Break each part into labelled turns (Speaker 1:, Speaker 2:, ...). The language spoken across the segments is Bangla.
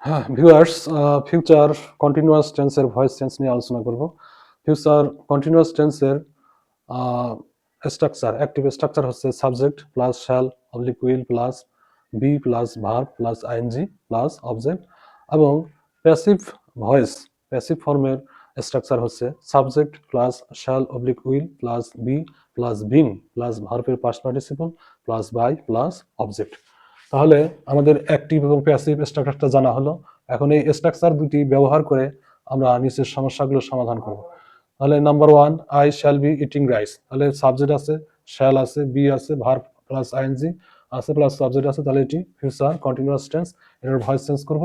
Speaker 1: হ্যাঁ ভিউয়ার্স, ফিউচার কন্টিনিউয়াস টেন্সের ভয়েস চেঞ্জ নিয়ে আলোচনা করব। ফিউচার কন্টিনিউয়াস টেন্সের স্ট্রাকচার, অ্যাক্টিভ স্ট্রাকচার হচ্ছে subject plus shall oblique will plus be plus verb plus ING plus object, এবং প্যাসিভ ভয়েস, প্যাসিভ ফর্মের স্ট্রাকচার হচ্ছে subject plus shall oblique will plus be plus being plus ভার্বের past participle plus by plus object. তাহলে আমাদের অ্যাক্টিভ এবং প্যাসিভ স্ট্রাকচারটা জানা হলো। এখন এই স্ট্রাকচার দুটি ব্যবহার করে আমরা নিচের সমস্যাগুলো সমাধান করব। তাহলে number one, I shall be eating rice. তাহলে সাবজেক্ট আছে, শ্যাল আছে, বি আছে, ভার্ব প্লাস আইএনজি আছে প্লাস সাবজেক্ট আছে, তাহলে এটি ফিউচার কন্টিনিউয়াস টেন্স। এটার ভয়েস চেঞ্জ করব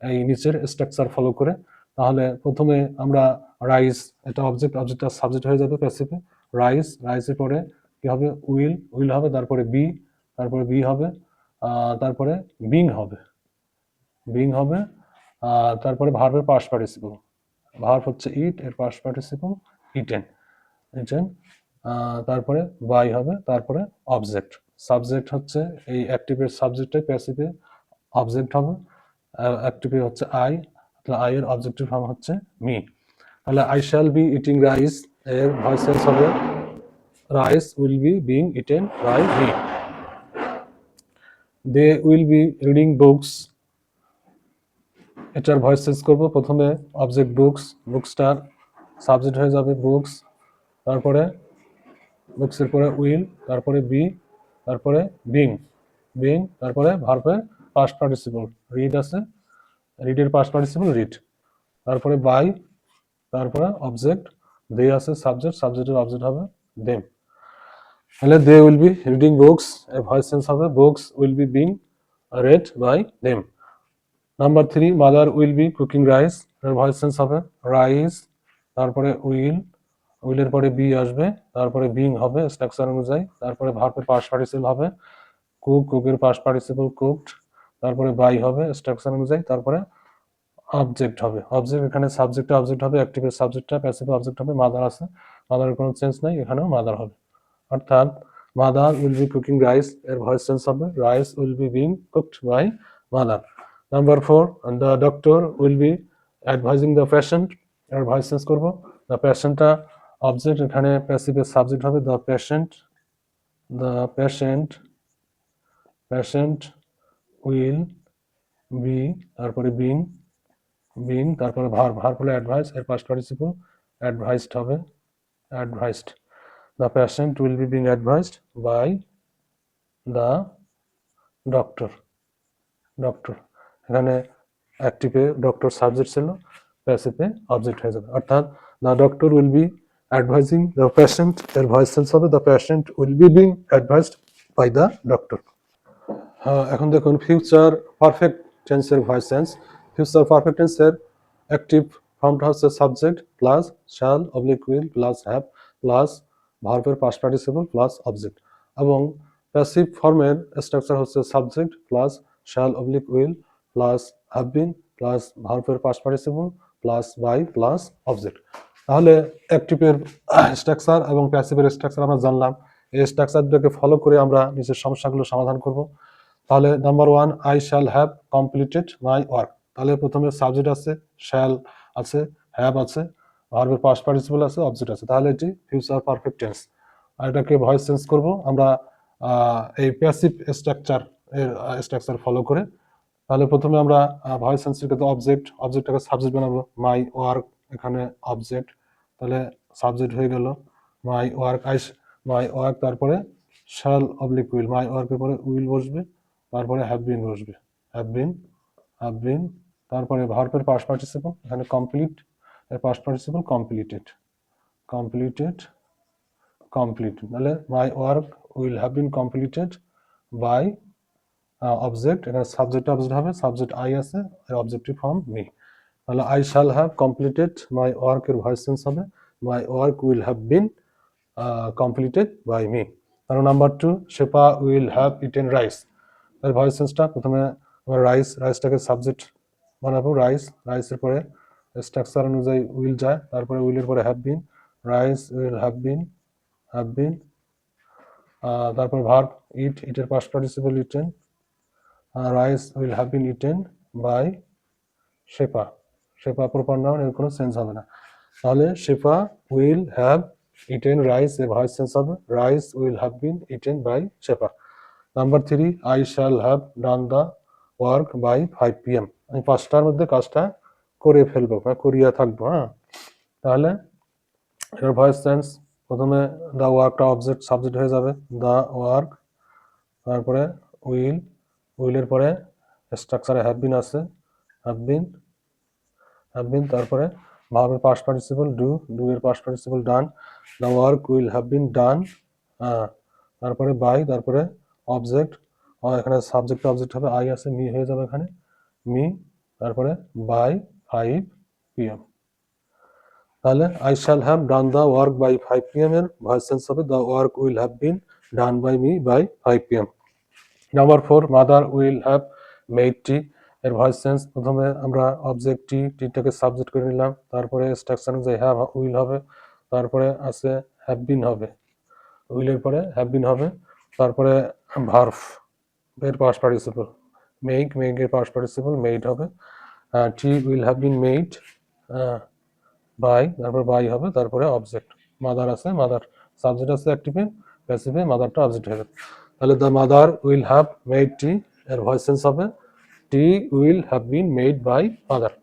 Speaker 1: এই নিচের স্ট্রাকচার ফলো করে। তাহলে প্রথমে আমরা রাইস, এটা অবজেক্ট, অবজেক্টটা সাবজেক্ট হয়ে যাবে প্যাসিভে। রাইস, রাইসের পরে কি হবে? উইল, উইল হবে, তারপরে বি, তারপরে বি হবে, তারপরে বিং হবে, বিং হবে, তারপরে ভার্বের পাস্ট পার্টিসিপল, ভার্ব হচ্ছে ইট, এর পাস্ট পার্টিসিপল ইটেন, ইটেন, তারপরে বাই হবে, তারপরে অবজেক্ট। সাবজেক্ট হচ্ছে এই অ্যাক্টিভের সাবজেক্টে, প্যাসিভে অবজেক্ট হবে, অ্যাক্টিভে হচ্ছে আই, তাহলে আই এর অবজেক্টিভ ফর্ম হচ্ছে মি। তাহলে I shall be eating rice এর ভয়েস সেন্স হবে rice will be being eaten by me. They will be reading books, এটার ভয়েস চেঞ্জ করবো। প্রথমে অবজেক্ট বুকস, বুকসটার সাবজেক্ট হয়ে যাবে বুকস, তারপরে বুকসের পরে উইল, তারপরে বি, তারপরে বিং, বিং, তারপরে ভার্বের পাস্ট পার্টিসিপল রিড আছে, রিডের পাস্ট পার্টিসিপল রিড, তারপরে বাই, তারপরে অবজেক্ট, দে আছে সাবজেক্ট, সাবজেক্টের অবজেক্ট হবে দেম। তাহলে they will be reading books এর ভয়েস চেঞ্জ হবে books will be being read by them. Number three, mother will be cooking rice এর ভয়েস চেঞ্জ হবে রাইস, তারপরে উইল, উইলের পরে বি আসবে, তারপরে বিং হবে স্ট্রাকচার অনুযায়ী, তারপরে ভার্বের পাস্ট পার্টিসিপল হবে কুক, কুকের পাস্ট পার্টিসিপল কুকড, তারপরে বাই হবে স্ট্রাকচার অনুযায়ী, তারপরে অবজেক্ট হবে। অবজেক্ট, এখানে সাবজেক্টে অবজেক্ট হবে, অ্যাক্টিভের সাবজেক্টটা, প্যাসিভে অবজেক্ট হবে, মাদার আছে, মাদারের কোনো চেঞ্জ নাই, এখানেও মাদার হবে। অর্থাৎ mother will be cooking rice এর ভয়েস চেঞ্জ হবে rice will be being cooked by mother. Number four, the doctor will be advising the patient এর ভয়েস চেঞ্জ করবো। দ্য পেশেন্টটা অবজেক্ট, এখানে প্যাসিভের সাবজেক্ট হবে the patient, the patient, patient will be, তারপরে বিং, বিং, তারপরে ভার্ব, ভার্ব হলো অ্যাডভাইস, এর পাস্ট পার্টিসিপল অ্যাডভাইসড হবে, advised. The patient will be being advised by the doctor, doctor, এখানে অ্যাক্টিভে ডক্টর সাবজেক্ট ছিল, প্যাসিভে অবজেক্ট হয়ে যাবে। অর্থাৎ the doctor will be advising the patient এর ভয়েস চেঞ্জ হবে the patient will be being advised by the doctor. এখন দেখুন ফিউচার পারফেক্ট টেন্সের ভয়েস চেঞ্জ। ফিউচার পারফেক্ট টেন্সের অ্যাক্টিভ ফর্মটা হচ্ছে subject plus shall oblique will plus have plus ভার্বের পাস্ট পার্টিসিপল প্লাস অবজেক্ট, এবং প্যাসিভ ফর্মের স্ট্রাকচার হচ্ছে subject plus shall oblique will plus have been plus ভার্বের past participle plus by plus object. তাহলে অ্যাক্টিভের স্ট্রাকচার এবং প্যাসিভের স্ট্রাকচার আমরা জানলাম। এই স্ট্রাকচারটাকে ফলো করে আমরা নিচের সমস্যাগুলো সমাধান করব। তাহলে number one, I shall have completed my work. তাহলে প্রথমে সাবজেক্ট আছে, শ্যাল আছে, হ্যাভ আছে, ভার্বের পাস্ট পার্টিসিপল আছে, অবজেক্ট আছে, তাহলে এটি ফিউচার পারফেক্ট টেন্স। আর এটাকে ভয়েস চেঞ্জ করব আমরা এই প্যাসিভ স্ট্রাকচার এর স্ট্রাকচার ফলো করে। তাহলে প্রথমে আমরা ভয়েস চেঞ্জ করতে অবজেক্ট, অবজেক্টটাকে সাবজেক্ট বানাবো, মাই ওয়ার্ক, এখানে অবজেক্ট, তাহলে সাবজেক্ট হয়ে গেল মাই ওয়ার্ক, মাই ওয়ার্ক, তারপরে শ্যাল অবলিক উইল, মাই ওয়ার্কের পরে উইল বসবে, তারপরে হ্যাভ বিন বসবে, হ্যাভ বিন, হ্যাভ বিন, তারপরে ভার্বের পাস্ট পার্টিসিপল, এখানে কমপ্লিট এর past participle completed, completed, complete, তাহলে my work will have been completed by object, এখানে সাবজেক্ট অবজেক্ট হবে, সাবজেক্ট আই আছে, অবজেক্টিভ ফর্ম মি। তাহলে I shall have completed my work এর ভয়েস চেঞ্জ হবে my work will have been completed by me. তাহলে নাম্বার টু, শেপা উইল হ্যাভ ইটেন রাইস এর ভয়েস চেঞ্জটা প্রথমে রাইস, রাইসটাকে সাবজেক্ট বানাবো রাইস, রাইসের পরে স্ট্রাকচার অনুযায়ী উইল যায়, তারপরে উইলের পরে have been, rice will have been, have been, তারপর ভার্ব ইট, ইটের past participle eaten, rice will have been eaten by Shefa, Shefa proper noun, এর কোনো সেন্স হবে না। তাহলে Shefa will have eaten rice, এর ভয়েস সেন্স হবে rice will have been eaten by Shefa. Number 3, I shall have done the work by 5 PM, আমি 5টার মধ্যে কাজটা করে ফেলবো বা করিয়া থাকবো। হ্যাঁ, তাহলে এর ভয়েস সেন্স প্রথমে দ্য ওয়ার্কটা অবজেক্ট সাবজেক্ট হয়ে যাবে, দ্য ওয়ার্ক, তারপরে উইল, উইলের পরে স্ট্রাকচারে হ্যাভ বিন আছে, হ্যাভ বিন, তারপরে ভার্বের পাস্ট পার্টিসিপল ডু, ডু এর past participle done, the work will have been done, তারপরে বাই, তারপরে অবজেক্ট, এখানে সাবজেক্ট অবজেক্ট হবে আই আছে, মি হয়ে যাবে এখানে মি, তারপরে বাই 5 PM। তাহলে I shall have done the work by 5 PM এর ভয়েস সেন্স হবে the work will have been done by me by 5 PM। Number 4, mother will have made tea, এর ভয়েস সেন্স প্রথমে আমরা অবজেক্ট টিটাকে সাবজেক্ট করে নিলাম, তারপরে স্ট্রাকচার যে হ্যাভ উইল হবে, তারপরে আছে হ্যাভ বিন হবে, উইলের পরে হ্যাভ বিন হবে, তারপরে ভার্ব এর পাস্ট পার্টিসিপল মেক, এর পাস্ট পার্টিসিপল মেড হবে, tea will have been made by, তারপর বাই হবে, তারপরে অবজেক্ট মাদার আছে, মাদার সাবজেক্ট আছে অ্যাক্টিভে, প্যাসিভে মাদারটা অবজেক্ট হয়ে যাবে। তাহলে the mother will have made tea, এর ভয়েস সেন্স হবে tea will have been made by mother.